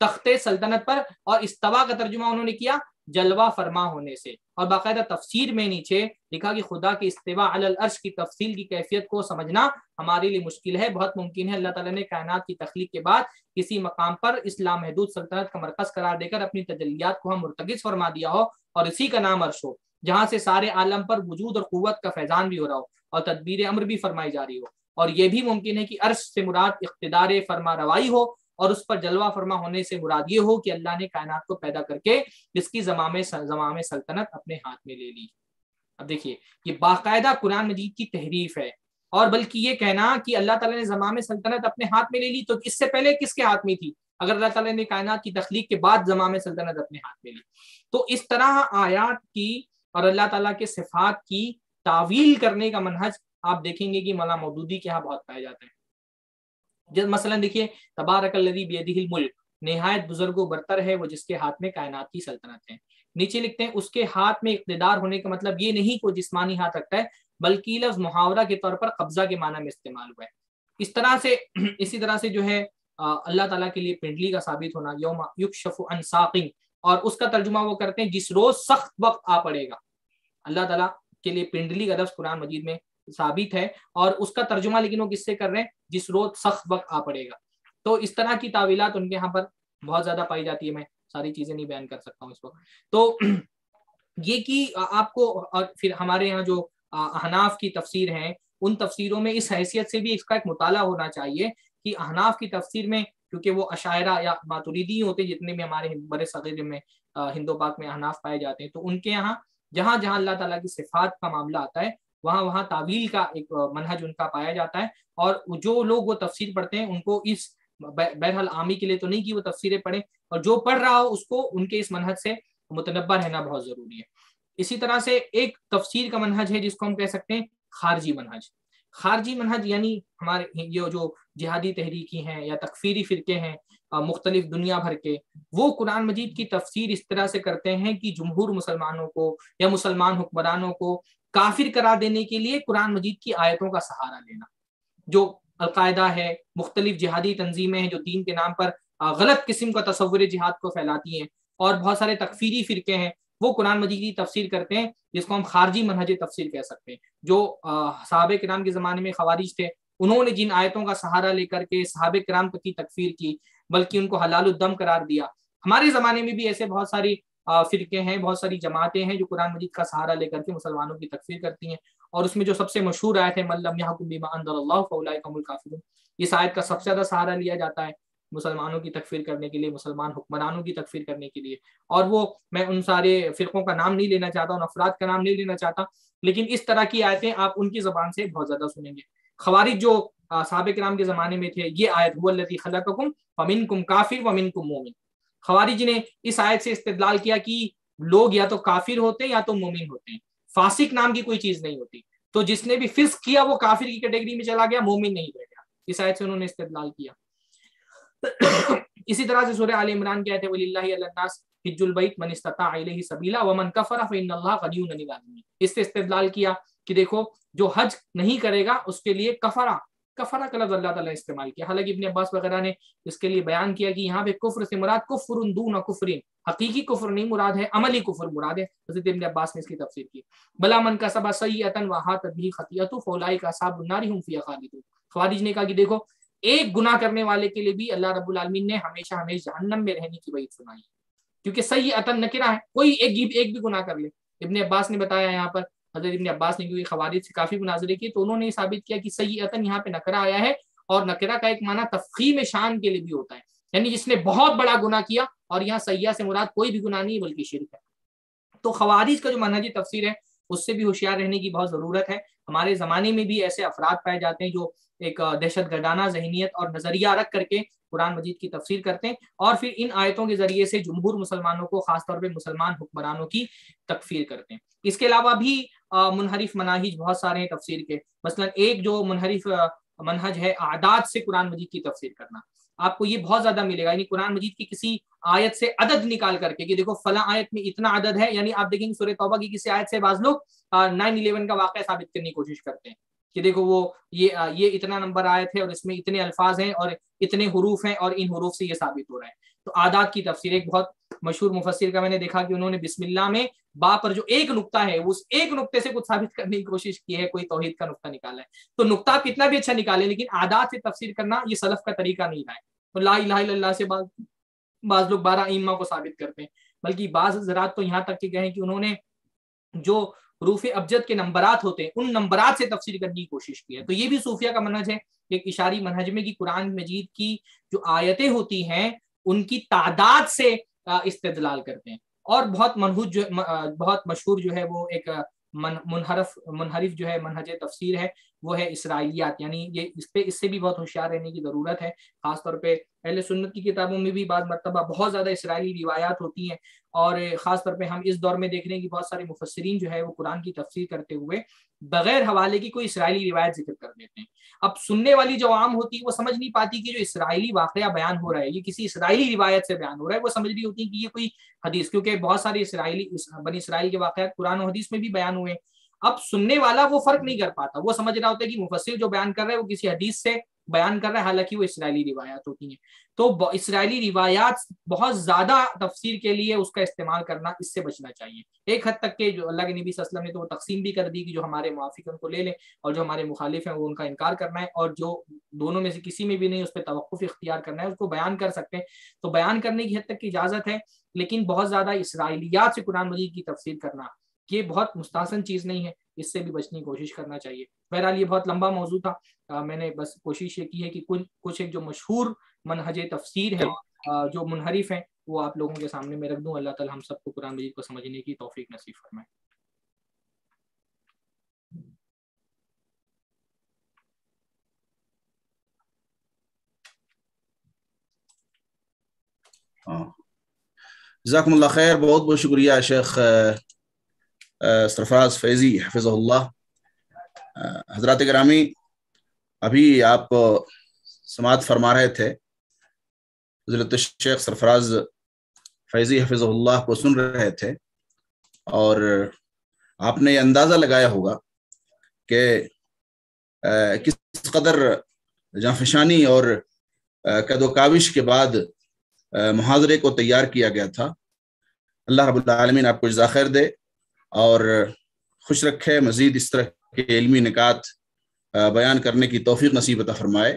تخت سلطنت پر, اور استوا کا ترجمہ انہوں نے کیا جلوہ فرما ہونے سے. اور باقاعدہ تفسیر میں نیچے لکھا کہ خدا کے استوا علی العرش کی تفصیل کی کیفیت کو سمجھنا ہمارے لیے مشکل ہے. بہت ممکن ہے اللہ تعالیٰ نے کائنات کی تخلیق کے بعد کسی مقام پر اس لامحدود سلطنت کا مرکز قرار دے کر اپنی تجلیات کو ہم مرتکز فرما دیا ہو اور اسی کا نام عرش ہو, جہاں سے سارے عالم پر وجود اور قوت کا فیضان بھی ہو رہا ہو اور تدبیر امر بھی فرمائی جا رہی ہو. اور یہ بھی ممکن ہے کہ عرش سے مراد اقتدار فرما روائی ہو اور اس پر جلوہ فرما ہونے سے مراد یہ ہو کہ اللہ نے کائنات کو پیدا کر کے اس کی زمام سلطنت اپنے ہاتھ میں لے لی. اب دیکھیے یہ باقاعدہ قرآن مجید کی تحریف ہے. اور بلکہ یہ کہنا کہ اللہ تعالیٰ نے زمام سلطنت اپنے ہاتھ میں لے لی، تو اس سے پہلے کس کے ہاتھ میں تھی؟ اگر اللہ تعالیٰ نے کائنات کی تخلیق کے بعد زمام سلطنت اپنے ہاتھ میں لی. تو اس طرح آیات کی اور اللہ تعالیٰ کے صفات کی تعویل کرنے کا منہج آپ دیکھیں گے کہ مولانا مودودی کے یہاں بہت پایا جاتا ہے. جب مثلا دیکھیے تبارک الذی بیدہ الملک، نہایت بزرگ و برتر ہے وہ جس کے ہاتھ میں کائنات کی سلطنت ہے. نیچے لکھتے ہیں اس کے ہاتھ میں اقتدار ہونے کا مطلب یہ نہیں کہ جسمانی ہاتھ رکھتا ہے، بلکہ لفظ محاورہ کے طور پر قبضہ کے معنی میں استعمال ہوا ہے. اسی طرح سے جو ہے اللہ تعالیٰ کے لیے پنڈلی کا ثابت ہونا، یوم یکشف عن ساق، اور اس کا ترجمہ وہ کرتے ہیں جس روز سخت وقت آ پڑے گا. اللہ تعالیٰ کے لیے پنڈلی کا لفظ قرآن مجید میں ثابت ہے، اور اس کا ترجمہ لیکن وہ کس سے کر رہے ہیں؟ جس روز سخت وقت آ پڑے گا. تو اس طرح کی تعویلات ان کے یہاں پر بہت زیادہ پائی جاتی ہے. میں ساری چیزیں نہیں بیان کر سکتا ہوں اس وقت. تو یہ کہ آپ کو پھر ہمارے یہاں جو احناف کی تفسیر ہیں، ان تفسیروں میں اس حیثیت سے بھی اس کا ایک مطالعہ ہونا چاہیے کہ احناف کی تفسیر میں، کیونکہ وہ اشاعرہ یا ماتریدی ہوتے ہیں جتنے بھی ہمارے بڑے صغیر میں ہند و پاک میں احناف پائے جاتے ہیں، تو ان کے یہاں جہاں جہاں اللہ تعالیٰ کی صفات کا معاملہ آتا ہے وہاں تعویل کا ایک منہج ان کا پایا جاتا ہے. اور جو لوگ وہ تفسیر پڑھتے ہیں ان کو اس بہرحال عامی کے لیے تو نہیں کہ وہ تفسیریں پڑھیں، اور جو پڑھ رہا ہو اس کو ان کے اس منہج سے متنبہ رہنا بہت ضروری ہے. اسی طرح سے ایک تفسیر کا منہج ہے جس کو ہم کہہ سکتے ہیں خارجی منہج. خارجی منہج یعنی ہمارے یہ جو جہادی تحریکی ہیں یا تکفیری فرقے ہیں مختلف دنیا بھر کے، وہ قرآن مجید کی تفسیر اس طرح سے کرتے ہیں کہ جمہور مسلمانوں کو یا مسلمان حکمرانوں کو کافر قرار دینے کے لیے قرآن مجید کی آیتوں کا سہارا لینا. جو القاعدہ ہے، مختلف جہادی تنظیمیں ہیں جو دین کے نام پر غلط قسم کا تصور جہاد کو پھیلاتی ہیں، اور بہت سارے تکفیری فرقے ہیں وہ قرآن مجید کی تفسیر کرتے ہیں جس کو ہم خارجی منہج تفسیر کہہ سکتے ہیں. جو صحابہ کرام کے زمانے میں خوارج تھے، انہوں نے جن آیتوں کا سہارا لے کر کے صحابہ کرام کی تکفیر کی، بلکہ ان کو حلال الدم قرار دیا. ہمارے زمانے میں بھی ایسے بہت ساری فرقے ہیں، بہت ساری جماعتیں ہیں جو قرآن مجید کا سہارا لے کر کے مسلمانوں کی تکفیر کرتی ہیں. اور اس میں جو سب سے مشہور آیت ہے من لم یحکم بما انزل اللہ فاولئک هم الکافرون، اس آیت کا سب سے زیادہ سہارا لیا جاتا ہے مسلمانوں کی تکفیر کرنے کے لیے، مسلمان حکمرانوں کی تکفیر کرنے کے لیے. اور وہ میں ان سارے فرقوں کا نام نہیں لینا چاہتا، ان افراد کا نام نہیں لینا چاہتا، لیکن اس طرح کی آیتیں آپ ان کی زبان سے بہت زیادہ سنیں گے. خوارج جو صحابہ کرام کے زمانے میں تھے، یہ آیت هو الذی خلقکم فمنکم کافر ومنکم مومن، خوارج نے اس آیت سے استدلال کیا کہ لوگ یا تو کافر ہوتے ہیں یا تو مومن ہوتے ہیں، فاسق نام کی کوئی چیز نہیں ہوتی. تو جس نے بھی فسق کیا وہ کافر کی کیٹیگری میں چلا گیا، مومن نہیں رہ گیا. اس آیت سے انہوں نے استدلال کیا. اسی طرح سے سورہ آل عمران کی آیت ہے وَلِلَّهِ عَلَى النَّاسِ حِجُّ الْبَيْتِ مَنِ اسْتَطَاعَ إِلَيْهِ سَبِيلًا وَمَنْ كَفَرَ فَإِنَّ اللَّهَ غَنِيٌّ عَنِ الْعَالَمِينَ. اس سے استدلال کیا کہ دیکھو جو حج نہیں کرے گا اس کے لیے کفرہ کا لفظ اللہ تعالیٰ نے استعمال کیا. حالانکہ ابن عباس وغیرہ نے اس کے لیے بیان کیا کہ یہاں پہ کفر سے مراد کفر دون کفر، حقیقی کفر نہیں مراد ہے، عملی کفر مراد ہے. حضرت ابن عباس نے اس کی تفسیر کی. بلا من کسب سیئۃ وحاطت بہ خطیئۃ فاولئک اصحاب النار هم فیہا خالدون. خوارج نے کہا کہ دیکھو ایک گناہ کرنے والے کے لیے بھی اللہ رب العالمین نے ہمیشہ جہنم میں رہنے کی وعید سنائی ہے، کیونکہ سیئۃ نکرہ ہے، کوئی ایک بھی گناہ کر لے. ابن عباس نے بتایا یہاں پر، حضرت ابن عباس نے کیونکہ خوارج سے کافی مناظرے کیے تو انہوں نے ثابت کیا کہ سیئۃ یہاں پہ نکرہ آیا ہے، اور نکرہ کا ایک معنی تفخیم شان کے لیے بھی ہوتا ہے، یعنی جس نے بہت بڑا گناہ کیا. اور یہاں سیئہ سے مراد کوئی بھی گناہ نہیں بلکہ شرک ہے. تو خوارج کا جو منہجی تفسیر ہے اس سے بھی ہوشیار رہنے کی بہت ضرورت ہے. ہمارے زمانے میں بھی ایسے افراد پائے جاتے ہیں جو ایک دہشت گردانہ ذہنیت اور نظریہ رکھ کر کے قرآن مجید کی تفسیر کرتے ہیں، اور پھر ان آیتوں کے ذریعے سے جمہور مسلمانوں کو، خاص طور پہ مسلمان حکمرانوں کی تکفیر کرتے ہیں. اس کے علاوہ بھی منحرف مناہج بہت سارے ہیں تفسیر کے. مثلا ایک جو منحرف منہج ہے اعداد سے قرآن مجید کی تفسیر کرنا. آپ کو یہ بہت زیادہ ملے گا، یعنی قرآن مجید کی کسی آیت سے عدد نکال کر کے کہ دیکھو فلاں آیت میں اتنا عدد ہے. یعنی آپ دیکھیں گے سورہ توبہ کی کسی آیت سے بعض لوگ 9/11 کا واقعہ ثابت کرنے کی کوشش کرتے ہیں کہ دیکھو وہ یہ اتنا نمبر آیت ہے اور اس میں اتنے الفاظ ہیں اور اتنے حروف ہیں اور ان حروف سے یہ ثابت ہو رہا ہے. تو اعداد کی تفسیر ایک بہت مشہور مفسر کا میں نے دیکھا کہ انہوں نے بسم اللہ میں با پر جو ایک نقطہ ہے اس ایک نقطے سے کچھ ثابت کرنے کی کوشش کی ہے، کوئی توحید کا نقطہ نکالا ہے. تو نقطہ آپ کتنا بھی اچھا نکالے لیکن اعداد سے تفسیر کرنا یہ سلف کا طریقہ نہیں رہا ہے. تو لا الہ الا اللہ سے بعض لوگ 12 ائمہ کو ثابت کرتے ہیں، بلکہ بعض حضرات تو یہاں تک کہ گئے ہیں کہ انہوں نے جو حروف ابجد کے نمبرات ہوتے ہیں ان نمبرات سے تفسیر کرنے کی کوشش کی ہے. تو یہ بھی صوفیہ کا منہج ہے، ایک اشاری منہج میں کہ قرآن مجید کی جو آیتیں ہوتی ہیں ان کی تعداد سے استدلال کرتے ہیں. اور بہت بہت مشہور جو ہے وہ ایک منحرف جو ہے منہج تفسیر ہے وہ ہے اسرائیلیات، یعنی یہ اس سے بھی بہت ہوشیار رہنے کی ضرورت ہے. خاص طور پہ اہل سنت کی کتابوں میں بھی بعض مرتبہ بہت زیادہ اسرائیلی روایات ہوتی ہیں، اور خاص طور پہ ہم اس دور میں دیکھ رہے ہیں کہ بہت سارے مفسرین جو ہے وہ قرآن کی تفسیر کرتے ہوئے بغیر حوالے کی کوئی اسرائیلی روایت ذکر کر دیتے ہیں. اب سننے والی جو عوام ہوتی ہے وہ سمجھ نہیں پاتی کہ جو اسرائیلی واقعہ بیان ہو رہا ہے یہ کسی اسرائیلی روایت سے بیان ہو رہا ہے، وہ سمجھ رہی ہوتی ہے کہ یہ کوئی حدیث، کیونکہ بہت ساری بنی اسرائیل کے واقعات قرآن و حدیث میں بھی بیان ہوئے. اب سننے والا وہ فرق نہیں کر پاتا، وہ سمجھ رہا ہوتا ہے کہ مفسر جو بیان کر رہا ہے وہ کسی حدیث سے بیان کر رہا ہے، حالانکہ وہ اسرائیلی روایات ہوتی ہیں. تو اسرائیلی روایات بہت زیادہ تفسیر کے لیے اس کا استعمال کرنا، اس سے بچنا چاہیے. ایک حد تک کہ جو اللہ کے نبی صلی اللہ علیہ وسلم نے تو وہ تقسیم بھی کر دی کہ جو ہمارے موافق ہیں ان کو لے لیں اور جو ہمارے مخالف ہیں وہ ان کا انکار کرنا ہے، اور جو دونوں میں سے کسی میں بھی نہیں اس پہ توقف اختیار کرنا ہے اس کو بیان کر سکتے ہیں. تو بیان کرنے کی حد تک کی اجازت ہے، لیکن بہت زیادہ اسرائیلیات سے قرآن مجید کی تفسیر کرنا یہ بہت مستحسن چیز نہیں ہے، اس سے بھی بچنے کی کوشش کرنا چاہیے. بہرحال یہ بہت لمبا موضوع تھا، میں نے بس کوشش یہ کی ہے کہ کچھ ایک جو مشہور منہج تفسیر ہے جو منحرف ہیں وہ آپ لوگوں کے سامنے میں رکھ دوں. اللہ تعالی ہم سب کو قرآن مجید کو سمجھنے کی توفیق نصیب فرمائے. جزاکم اللہ خیر. بہت بہت شکریہ شیخ سرفراز فیضی حفظہ اللہ. حضرات گرامی، ابھی آپ سماعت فرما رہے تھے، حضرت شیخ سرفراز فیضی حفظہ اللہ کو سن رہے تھے، اور آپ نے یہ اندازہ لگایا ہوگا کہ کس قدر جانفشانی اور قید و کاوش کے بعد محاضرے کو تیار کیا گیا تھا. اللہ رب العالمین آپ کو جزا خیر دے اور خوش رکھے، مزید اس طرح کے علمی نکات بیان کرنے کی توفیق نصیب عطا فرمائے.